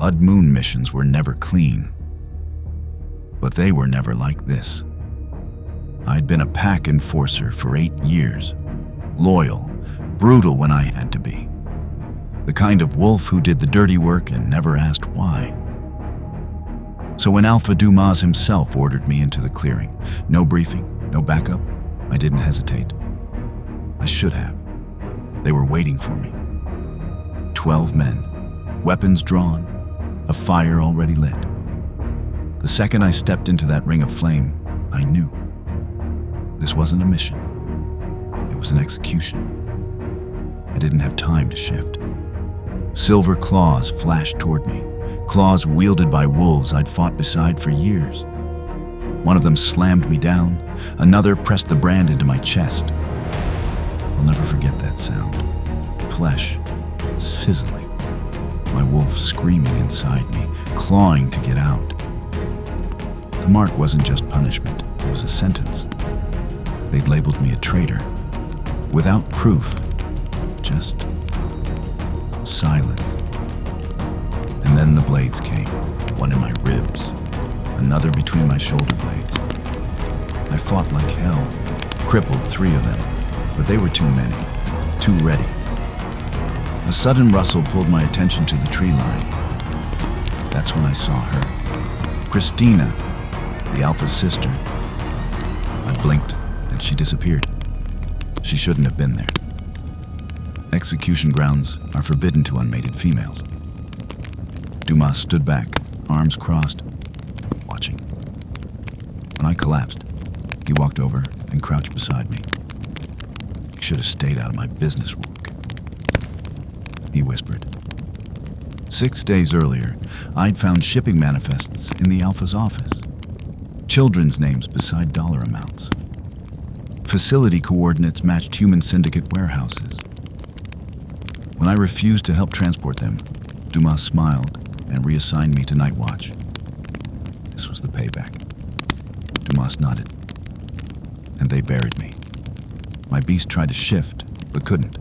Blood Moon missions were never clean, but they were never like this. I'd been a pack enforcer for 8 years, loyal, brutal when I had to be. The kind of wolf who did the dirty work and never asked why. So when Alpha Dumas himself ordered me into the clearing, no briefing, no backup, I didn't hesitate. I should have. They were waiting for me. 12 men, weapons drawn, a fire already lit. The second I stepped into that ring of flame, I knew. This wasn't a mission. It was an execution. I didn't have time to shift. Silver claws flashed toward me, claws wielded by wolves I'd fought beside for years. One of them slammed me down, another pressed the brand into my chest. I'll never forget that sound. Flesh sizzling, my wolf screaming inside me, clawing to get out. The mark wasn't just punishment, it was a sentence. They'd labeled me a traitor, without proof, just silence. And then the blades came, one in my ribs, another between my shoulder blades. I fought like hell, crippled 3 of them, but they were too many, too ready. A sudden rustle pulled my attention to the tree line. That's when I saw her, Kristina, the Alpha's sister. I blinked, and she disappeared. She shouldn't have been there. Execution grounds are forbidden to unmated females. Dumas stood back, arms crossed, watching. When I collapsed, he walked over and crouched beside me. "You should have stayed out of my business, Roarke," he whispered. 6 days earlier, I'd found shipping manifests in the Alpha's office. Children's names beside dollar amounts. Facility coordinates matched human syndicate warehouses. When I refused to help transport them, Dumas smiled and reassigned me to night watch. This was the payback. Dumas nodded, and they buried me. My beast tried to shift, but couldn't.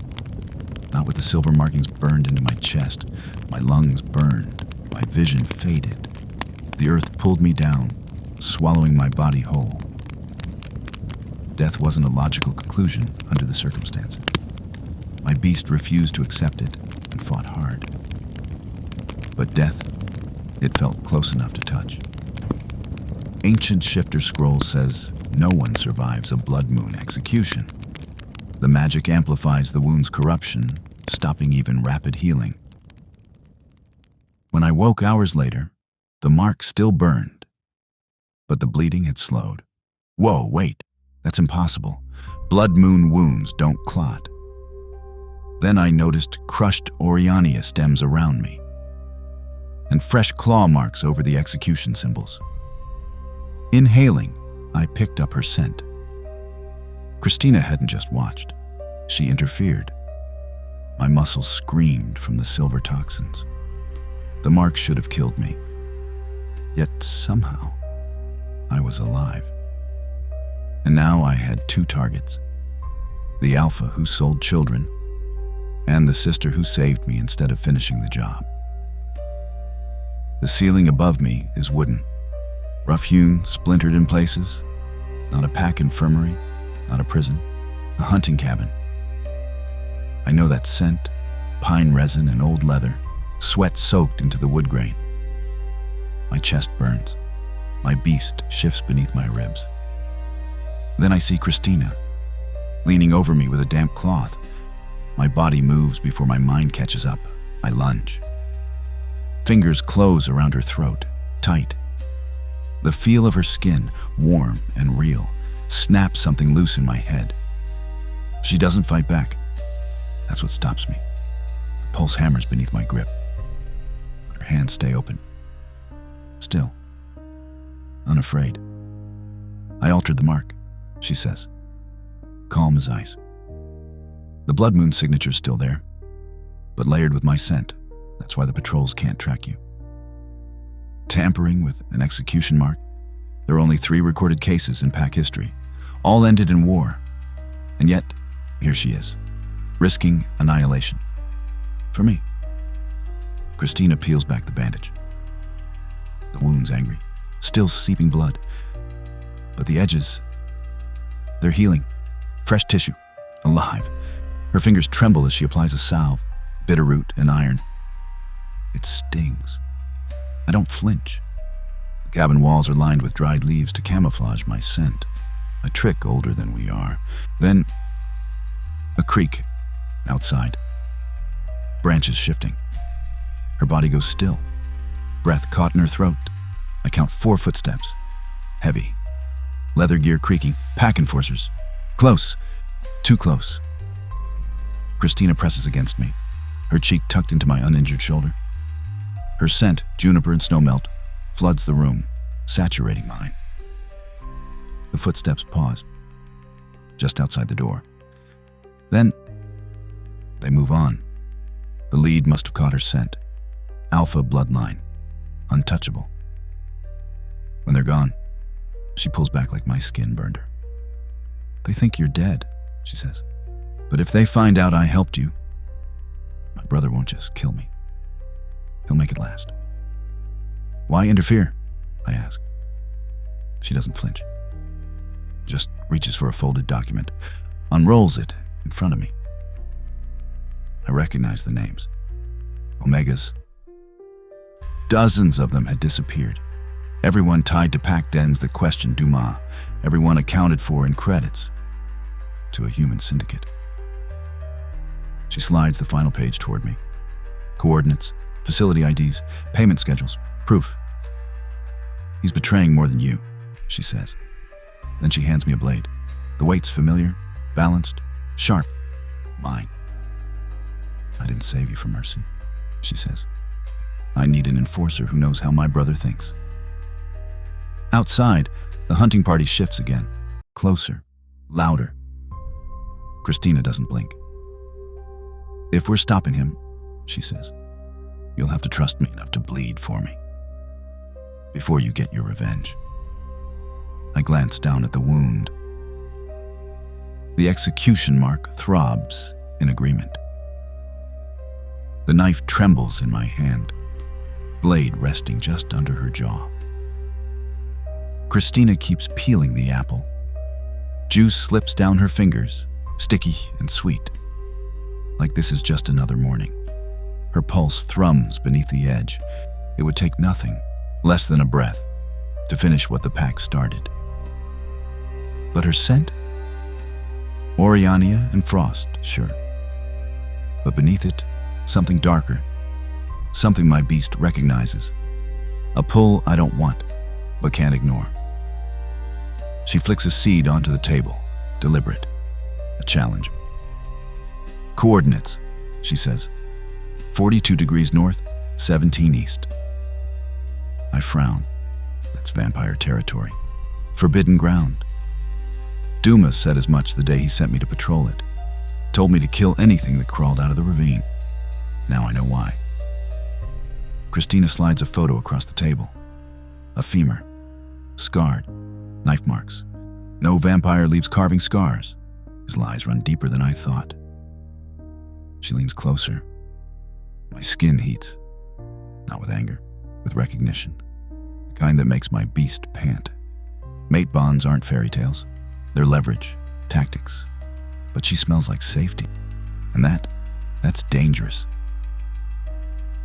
Not with the silver markings burned into my chest. My lungs burned, my vision faded. The earth pulled me down, swallowing my body whole. Death wasn't a logical conclusion under the circumstances. My beast refused to accept it and fought hard. But death, it felt close enough to touch. Ancient Shifter Scroll says no one survives a blood moon execution. The magic amplifies the wound's corruption, stopping even rapid healing. When I woke hours later, the mark still burned, but the bleeding had slowed. Whoa, wait, that's impossible. Blood moon wounds don't clot. Then I noticed crushed Oriania stems around me, and fresh claw marks over the execution symbols. Inhaling, I picked up her scent. Kristina hadn't just watched. She interfered. My muscles screamed from the silver toxins. The mark should have killed me. Yet somehow, I was alive. And now I had 2 targets. The Alpha who sold children, and the sister who saved me instead of finishing the job. The ceiling above me is wooden, rough-hewn, splintered in places. Not a pack infirmary, not a prison, a hunting cabin. I know that scent, pine resin and old leather, sweat soaked into the wood grain. My chest burns. My beast shifts beneath my ribs. Then I see Kristina, leaning over me with a damp cloth. My body moves before my mind catches up. I lunge. Fingers close around her throat, tight. The feel of her skin, warm and real, snaps something loose in my head. She doesn't fight back. That's what stops me. The pulse hammers beneath my grip, but her hands stay open. Still, unafraid. "I altered the mark," she says, calm as ice. The blood moon signature's still there, but layered with my scent. That's why the patrols can't track you. Tampering with an execution mark? There are only 3 recorded cases in pack history. All ended in war. And yet, here she is, risking annihilation. For me. Kristina peels back the bandage. The wound's angry, still seeping blood. But the edges, they're healing. Fresh tissue, alive. Her fingers tremble as she applies a salve, bitter root and iron. It stings. I don't flinch. The cabin walls are lined with dried leaves to camouflage my scent. A trick older than we are. Then, a creak outside. Branches shifting. Her body goes still. Breath caught in her throat. I count 4 footsteps. Heavy. Leather gear creaking. Pack enforcers. Close. Too close. Kristina presses against me, her cheek tucked into my uninjured shoulder. Her scent, juniper and snowmelt, floods the room, saturating mine. The footsteps pause, just outside the door. Then, they move on. The lead must have caught her scent. Alpha bloodline, untouchable. When they're gone, she pulls back like my skin burned her. They think you're dead, she says. But if they find out I helped you, my brother won't just kill me. He'll make it last. Why interfere? I ask. She doesn't flinch. Just reaches for a folded document, unrolls it in front of me. I recognize the names. Omegas. Dozens of them had disappeared. Everyone tied to pack dens that questioned Dumas. Everyone accounted for in credits to a human syndicate. She slides the final page toward me. Coordinates, facility IDs, payment schedules, proof. He's betraying more than you, she says. Then she hands me a blade. The weight's familiar, balanced, sharp. Mine. I didn't save you for mercy, she says. I need an enforcer who knows how my brother thinks. Outside, the hunting party shifts again. Closer, louder. Kristina doesn't blink. If we're stopping him, she says, you'll have to trust me enough to bleed for me before you get your revenge. I glance down at the wound. The execution mark throbs in agreement. The knife trembles in my hand, blade resting just under her jaw. Kristina keeps peeling the apple. Juice slips down her fingers, sticky and sweet, like this is just another morning. Her pulse thrums beneath the edge. It would take nothing, less than a breath, to finish what the pack started. But her scent? Oriania and frost, sure. But beneath it, something darker, something my beast recognizes. A pull I don't want, but can't ignore. She flicks a seed onto the table, deliberate, a challenge. Coordinates, she says. 42 degrees north, 17 east. I frown. That's vampire territory. Forbidden ground. Dumas said as much the day he sent me to patrol it. Told me to kill anything that crawled out of the ravine. Now I know why. Kristina slides a photo across the table. A femur. Scarred. Knife marks. No vampire leaves carving scars. His lies run deeper than I thought. She leans closer. My skin heats. Not with anger, with recognition. The kind that makes my beast pant. Mate bonds aren't fairy tales. They're leverage, tactics. But she smells like safety. And that's dangerous.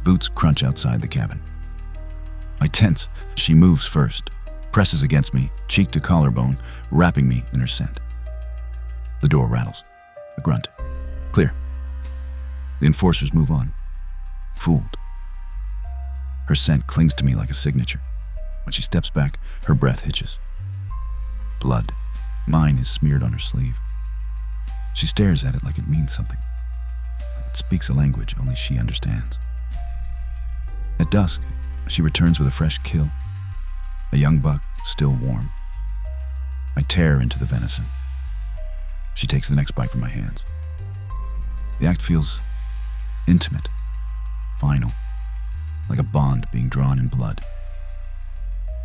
Boots crunch outside the cabin. I tense. She moves first, presses against me, cheek to collarbone, wrapping me in her scent. The door rattles. A grunt. Clear. The enforcers move on. Fooled. Her scent clings to me like a signature. When she steps back, her breath hitches. Blood. Mine is smeared on her sleeve. She stares at it like it means something. Like it speaks a language only she understands. At dusk, she returns with a fresh kill. A young buck, still warm. I tear into the venison. She takes the next bite from my hands. The act feels intimate, final, like a bond being drawn in blood.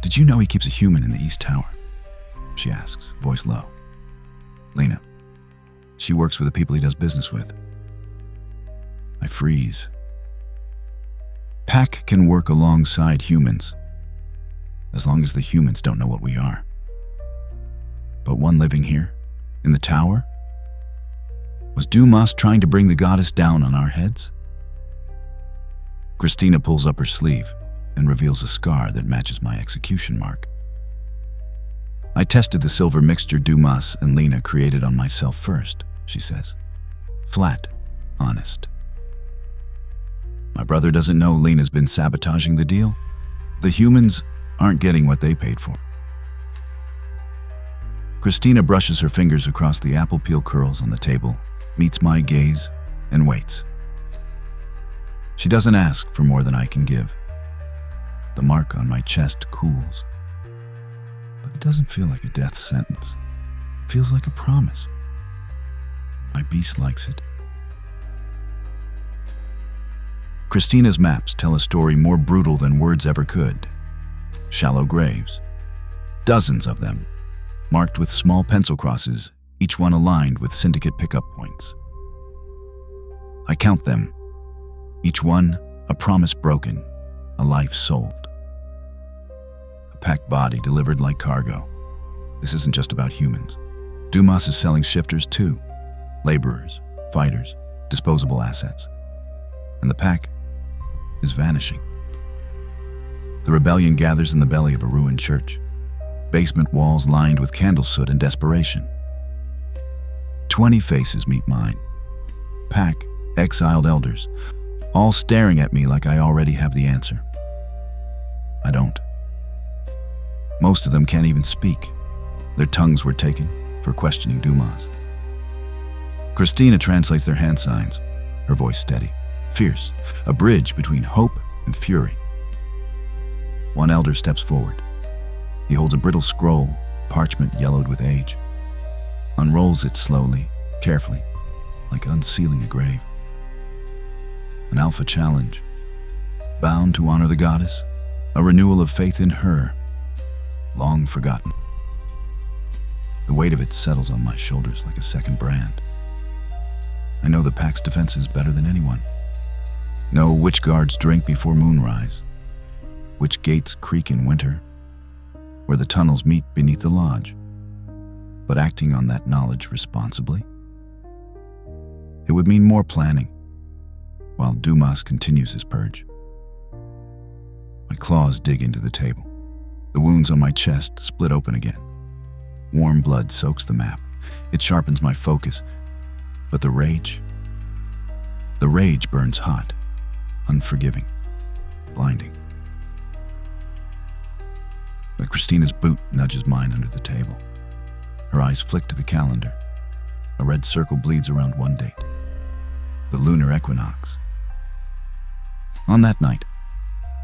Did you know he keeps a human in the East Tower? She asks, voice low. Lena. She works with the people he does business with. I freeze. pack can work alongside humans, as long as the humans don't know what we are. But one living here, in the tower? Was Dumas trying to bring the goddess down on our heads? Kristina pulls up her sleeve and reveals a scar that matches my execution mark. I tested the silver mixture Dumas and Lena created on myself first, she says. Flat, honest. My brother doesn't know Lena's been sabotaging the deal. The humans aren't getting what they paid for. Kristina brushes her fingers across the apple peel curls on the table, meets my gaze, and waits. She doesn't ask for more than I can give. The mark on my chest cools. But it doesn't feel like a death sentence. It feels like a promise. My beast likes it. Kristina's maps tell a story more brutal than words ever could. Shallow graves. Dozens of them, marked with small pencil crosses, each one aligned with syndicate pickup points. I count them. Each one, a promise broken, a life sold. A packed body delivered like cargo. This isn't just about humans. Dumas is selling shifters too. Laborers, fighters, disposable assets. And the pack is vanishing. The rebellion gathers in the belly of a ruined church. Basement walls lined with candle soot and desperation. 20 faces meet mine. Pack, exiled elders, all staring at me like I already have the answer. I don't. Most of them can't even speak. Their tongues were taken for questioning Dumas. Kristina translates their hand signs, her voice steady, fierce, a bridge between hope and fury. One elder steps forward. He holds a brittle scroll, parchment yellowed with age. Unrolls it slowly, carefully, like unsealing a grave. An alpha challenge, bound to honor the goddess, a renewal of faith in her, long forgotten. The weight of it settles on my shoulders like a second brand. I know the pack's defenses better than anyone. Know which guards drink before moonrise, which gates creak in winter, where the tunnels meet beneath the lodge. But acting on that knowledge responsibly, it would mean more planning, while Dumas continues his purge. My claws dig into the table. The wounds on my chest split open again. Warm blood soaks the map. It sharpens my focus. But the rage burns hot, unforgiving, blinding. But Kristina's boot nudges mine under the table. Her eyes flick to the calendar. A red circle bleeds around one date. The lunar equinox. On that night,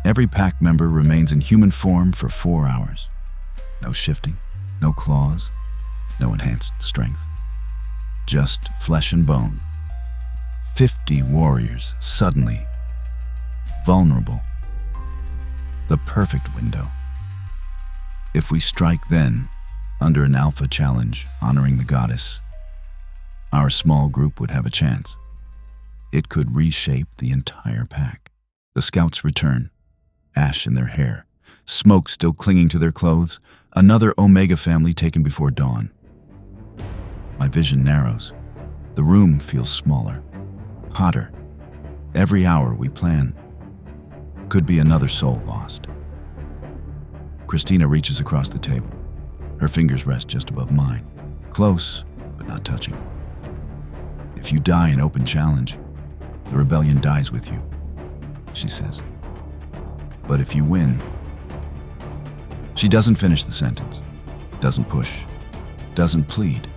every pack member remains in human form for 4 hours. No shifting, no claws, no enhanced strength. Just flesh and bone. 50 warriors suddenly vulnerable. The perfect window. If we strike then, under an alpha challenge honoring the goddess, our small group would have a chance. It could reshape the entire pack. The scouts return, ash in their hair, smoke still clinging to their clothes, another Omega family taken before dawn. My vision narrows. The room feels smaller, hotter. Every hour we plan could be another soul lost. Kristina reaches across the table. Her fingers rest just above mine, close but not touching. If you die in open challenge, the rebellion dies with you, she says. But if you win... She doesn't finish the sentence, doesn't push, doesn't plead.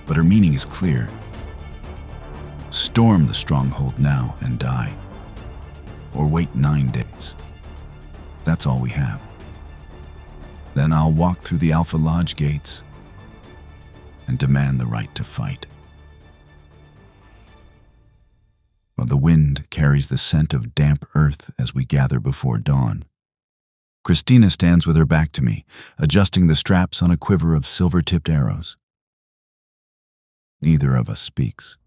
But her meaning is clear. Storm the stronghold now and die. Or wait 9 days. That's all we have. Then I'll walk through the Alpha Lodge gates and demand the right to fight. While the wind carries the scent of damp earth as we gather before dawn, Kristina stands with her back to me, adjusting the straps on a quiver of silver-tipped arrows. Neither of us speaks.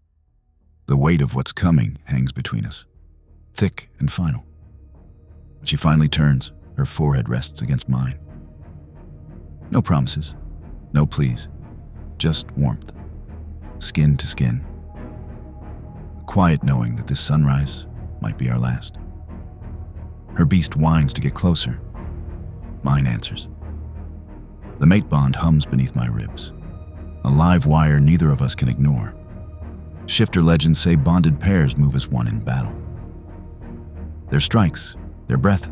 The weight of what's coming hangs between us, thick and final. She finally turns. Her forehead rests against mine. No promises, no pleas, just warmth, skin to skin. A quiet knowing that this sunrise might be our last. Her beast whines to get closer. Mine answers. The mate bond hums beneath my ribs, a live wire neither of us can ignore. Shifter legends say bonded pairs move as one in battle. Their strikes, their breath,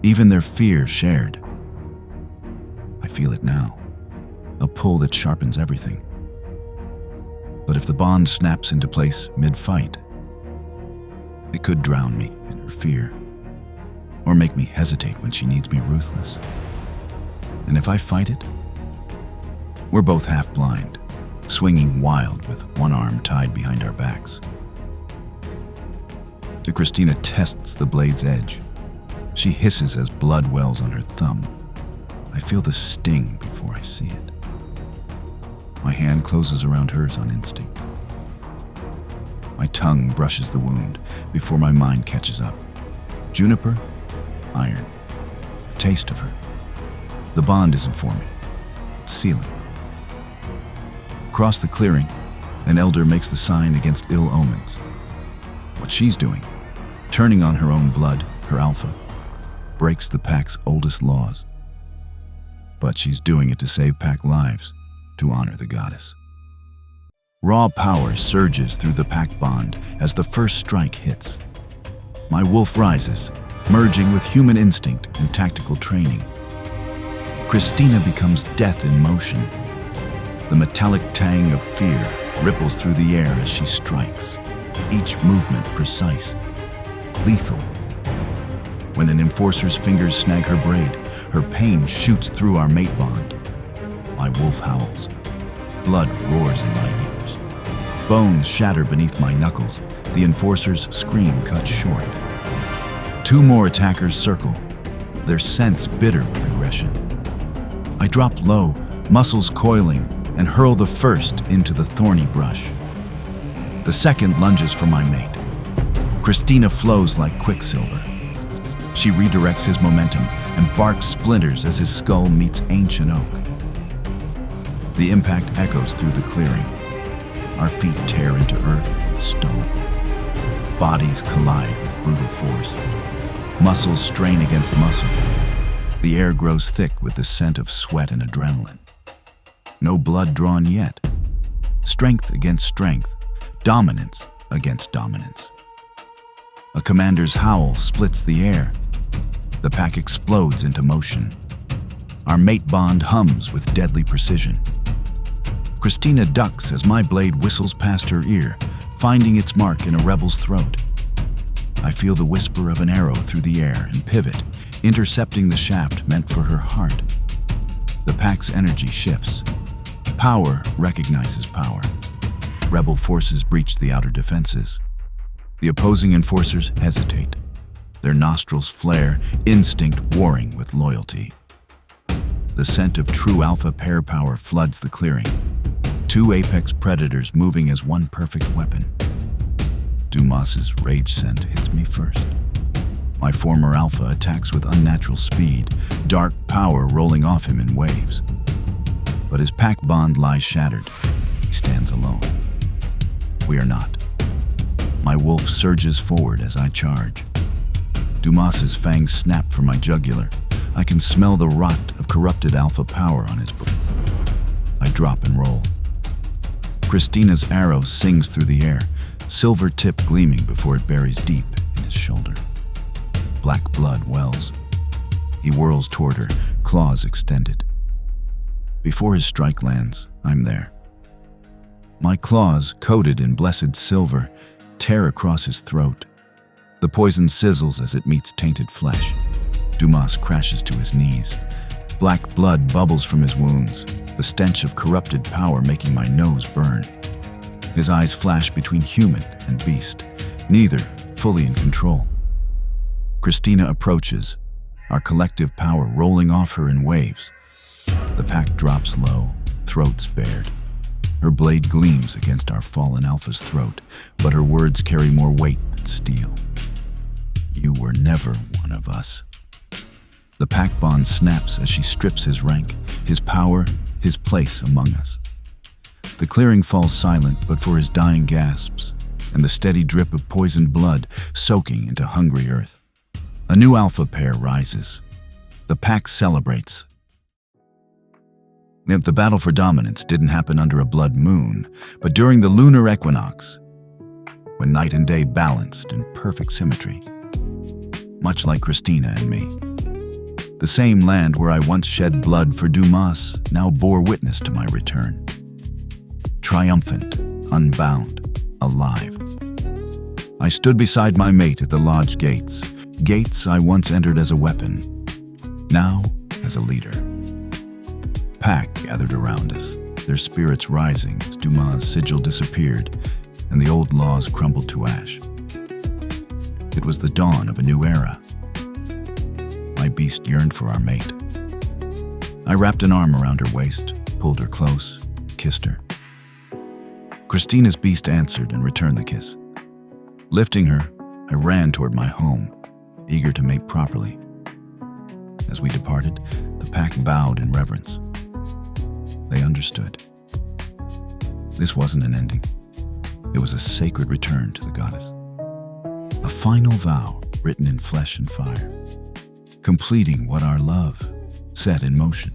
even their fear shared. I feel it now, a pull that sharpens everything. But if the bond snaps into place mid-fight, it could drown me in her fear, or make me hesitate when she needs me ruthless. And if I fight it, we're both half blind, swinging wild with one arm tied behind our backs. Kristina tests the blade's edge. She hisses as blood wells on her thumb. I feel the sting before I see it. My hand closes around hers on instinct. My tongue brushes the wound before my mind catches up. Juniper, iron, a taste of her. The bond isn't forming, it's sealing. Across the clearing, an elder makes the sign against ill omens. What she's doing, turning on her own blood, her alpha, breaks the pack's oldest laws. But she's doing it to save pack lives, to honor the goddess. Raw power surges through the pack bond as the first strike hits. My wolf rises, merging with human instinct and tactical training. Kristina becomes death in motion. The metallic tang of fear ripples through the air as she strikes, each movement precise, lethal. When an enforcer's fingers snag her braid, her pain shoots through our mate bond. My wolf howls. Blood roars in my ears. Bones shatter beneath my knuckles. The enforcer's scream cuts short. Two more attackers circle, their scents bitter with aggression. I drop low, muscles coiling, and hurl the first into the thorny brush. The second lunges for my mate. Kristina flows like quicksilver. She redirects his momentum and bark splinters as his skull meets ancient oak. The impact echoes through the clearing. Our feet tear into earth and stone. Bodies collide with brutal force. Muscles strain against muscle. The air grows thick with the scent of sweat and adrenaline. No blood drawn yet. Strength against strength. Dominance against dominance. A commander's howl splits the air. The pack explodes into motion. Our mate bond hums with deadly precision. Kristina ducks as my blade whistles past her ear, finding its mark in a rebel's throat. I feel the whisper of an arrow through the air and pivot, intercepting the shaft meant for her heart. The pack's energy shifts. Power recognizes power. Rebel forces breach the outer defenses. The opposing enforcers hesitate. Their nostrils flare, instinct warring with loyalty. The scent of true alpha pair power floods the clearing. Two apex predators moving as one perfect weapon. Dumas's rage scent hits me first. My former alpha attacks with unnatural speed, dark power rolling off him in waves. But his pack bond lies shattered. He stands alone. We are not. My wolf surges forward as I charge. Dumas's fangs snap from my jugular. I can smell the rot of corrupted alpha power on his breath. I drop and roll. Kristina's arrow sings through the air, silver tip gleaming before it buries deep in his shoulder. Black blood wells. He whirls toward her, claws extended. Before his strike lands, I'm there. My claws, coated in blessed silver, tear across his throat. The poison sizzles as it meets tainted flesh. Dumas crashes to his knees. Black blood bubbles from his wounds, the stench of corrupted power making my nose burn. His eyes flash between human and beast, neither fully in control. Kristina approaches, our collective power rolling off her in waves. The pack drops low, throats bared. Her blade gleams against our fallen alpha's throat, but her words carry more weight than steel. You were never one of us. The pack bond snaps as she strips his rank, his power, his place among us. The clearing falls silent but for his dying gasps and the steady drip of poisoned blood soaking into hungry earth. A new alpha pair rises. The pack celebrates. The battle for dominance didn't happen under a blood moon, but during the lunar equinox, when night and day balanced in perfect symmetry. Much like Kristina and me. The same land where I once shed blood for Dumas now bore witness to my return. Triumphant, unbound, alive. I stood beside my mate at the lodge gates, gates I once entered as a weapon, now as a leader. Pack gathered around us, their spirits rising as Dumas' sigil disappeared and the old laws crumbled to ash. It was the dawn of a new era. My beast yearned for our mate. I wrapped an arm around her waist, pulled her close, kissed her. Kristina's beast answered and returned the kiss. Lifting her, I ran toward my home, eager to mate properly. As we departed, the pack bowed in reverence. They understood. This wasn't an ending. It was a sacred return to the goddess. A final vow written in flesh and fire, completing what our love set in motion.